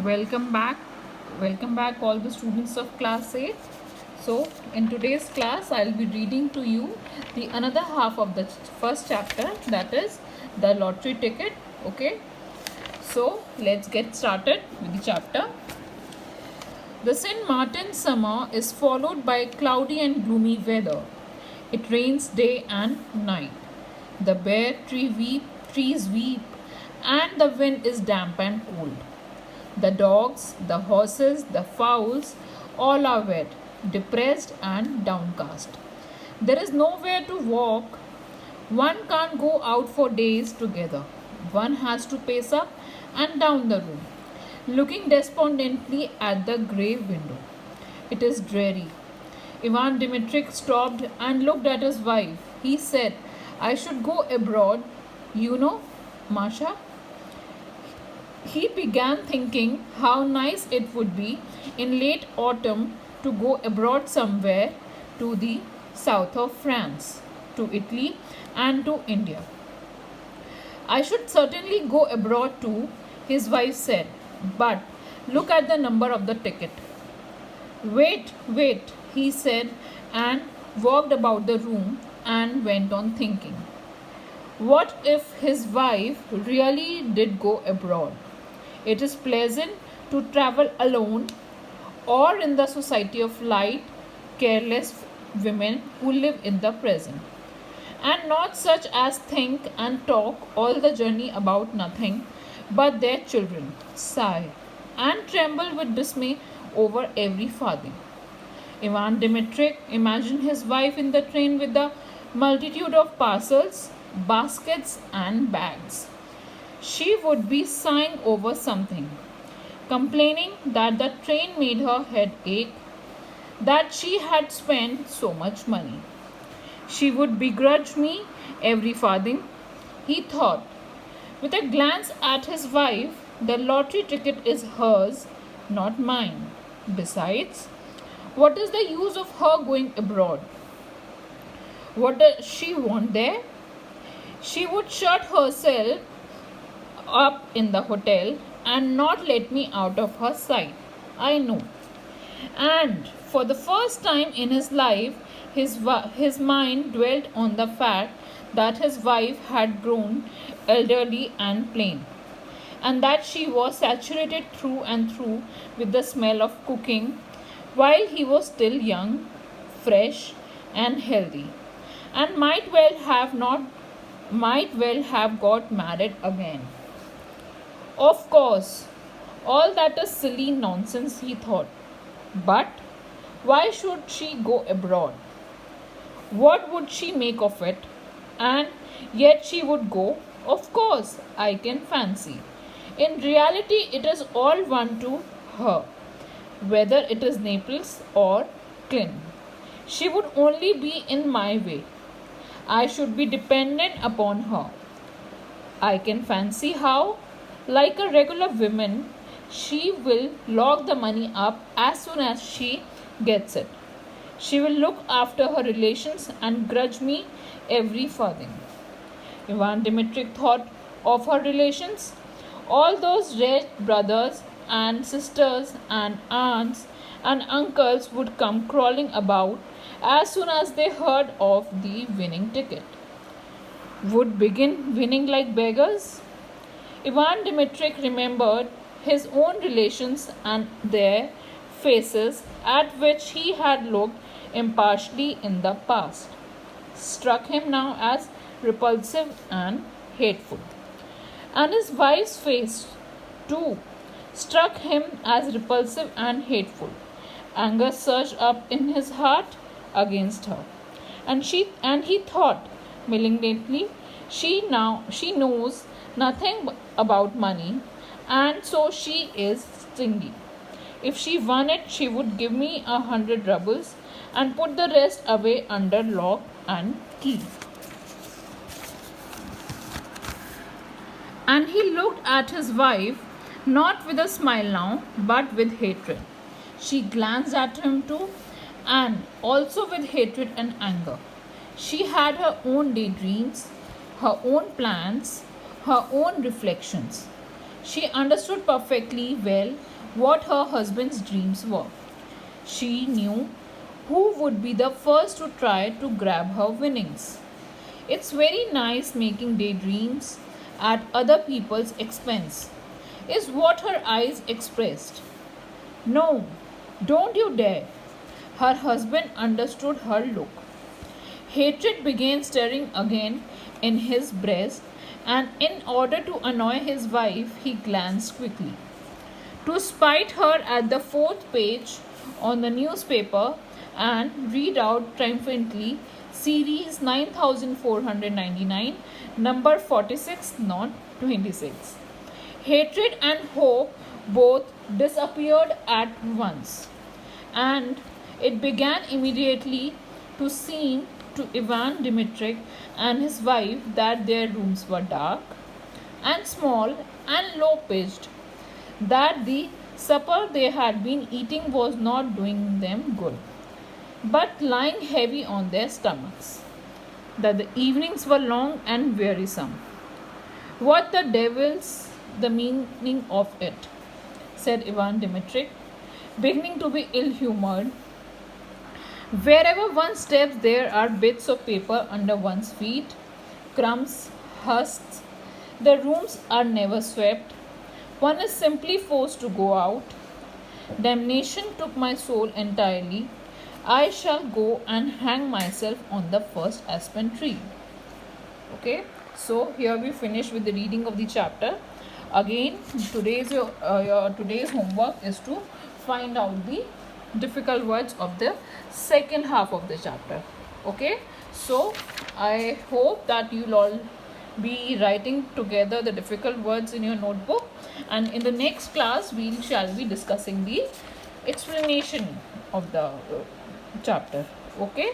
Welcome back. Welcome back, all the students of class 8. So, in today's class, I'll be reading to you the another half of the first chapter, that is the lottery ticket. Okay, so let's get started with the chapter. The St. Martin summer is followed by cloudy and gloomy weather. It rains day and night. The trees weep, and the wind is damp and cold. The dogs, the horses, the fowls, all are wet, depressed, and downcast. There is nowhere to walk. One can't go out for days together. One has to pace up and down the room, looking despondently at the grey window. It is dreary. Ivan Dmitrich stopped and looked at his wife. He said, I should go abroad, Masha. He began thinking how nice it would be in late autumn to go abroad somewhere to the south of France, to Italy, and to India. I should certainly go abroad too, his wife said, but look at the number of the ticket. Wait, he said, and walked about the room and went on thinking. What if his wife really did go abroad? It is pleasant to travel alone or in the society of light, careless women who live in the present, and not such as think and talk all the journey about nothing but their children, sigh, and tremble with dismay over every farthing. Ivan Dmitrich imagined his wife in the train with the multitude of parcels, baskets, and bags. She would be sighing over something, complaining that the train made her head ache, that she had spent so much money. She would begrudge me every farthing, he thought. With a glance at his wife, the lottery ticket is hers, not mine. Besides, what is the use of her going abroad? What does she want there? She would shut herself up in the hotel and not let me out of her sight. I know. And for the first time in his life, his mind dwelt on the fact that his wife had grown elderly and plain, and that she was saturated through and through with the smell of cooking, while he was still young, fresh, and healthy, and might well have got married again. Of course, all that is silly nonsense, he thought. But why should she go abroad? What would she make of it? And yet she would go. Of course, I can fancy. In reality, it is all one to her, whether it is Naples or Klin. She would only be in my way. I should be dependent upon her. I can fancy how, like a regular woman, she will lock the money up as soon as she gets it. She will look after her relations and grudge me every farthing. Ivan Dmitrich thought of her relations. All those rich brothers and sisters and aunts and uncles would come crawling about as soon as they heard of the winning ticket. Would begin winning like beggars. Ivan Dmitrich remembered his own relations and their faces at which he had looked impartially in the past, struck him now as repulsive and hateful. And his wife's face, too, struck him as repulsive and hateful. Anger surged up in his heart against her. And he thought malignantly, she knows nothing about money, and so she is stingy. If she won it, she would give me 100 rubles and put the rest away under lock and key. And he looked at his wife not with a smile now, but with hatred. She glanced at him too, and also with hatred and anger. She had her own daydreams, her own plans, her own reflections. She understood perfectly well what her husband's dreams were. She knew who would be the first to try to grab her winnings. It's very nice making daydreams at other people's expense, is what her eyes expressed. No, don't you dare. Her husband understood her look. Hatred began stirring again in his breast, and in order to annoy his wife, he glanced quickly to spite her at the fourth page on the newspaper and read out triumphantly series 9499, number 46, not 26. Hatred and hope both disappeared at once, and it began immediately to seem to Ivan Dmitrich and his wife that their rooms were dark and small and low pitched, that the supper they had been eating was not doing them good, but lying heavy on their stomachs, that the evenings were long and wearisome. What the devil's the meaning of it? Said Ivan Dmitrich, beginning to be ill humored. Wherever one steps, there are bits of paper under one's feet, crumbs, husks. The rooms are never swept. One is simply forced to go out. Damnation took my soul entirely. I shall go and hang myself on the first aspen tree. Okay, so here we finish with the reading of the chapter. Again, your today's homework is to find out the difficult words of the second half of the chapter. Okay, so I hope that you'll all be writing together the difficult words in your notebook, and in the next class we shall be discussing the explanation of the chapter. Okay.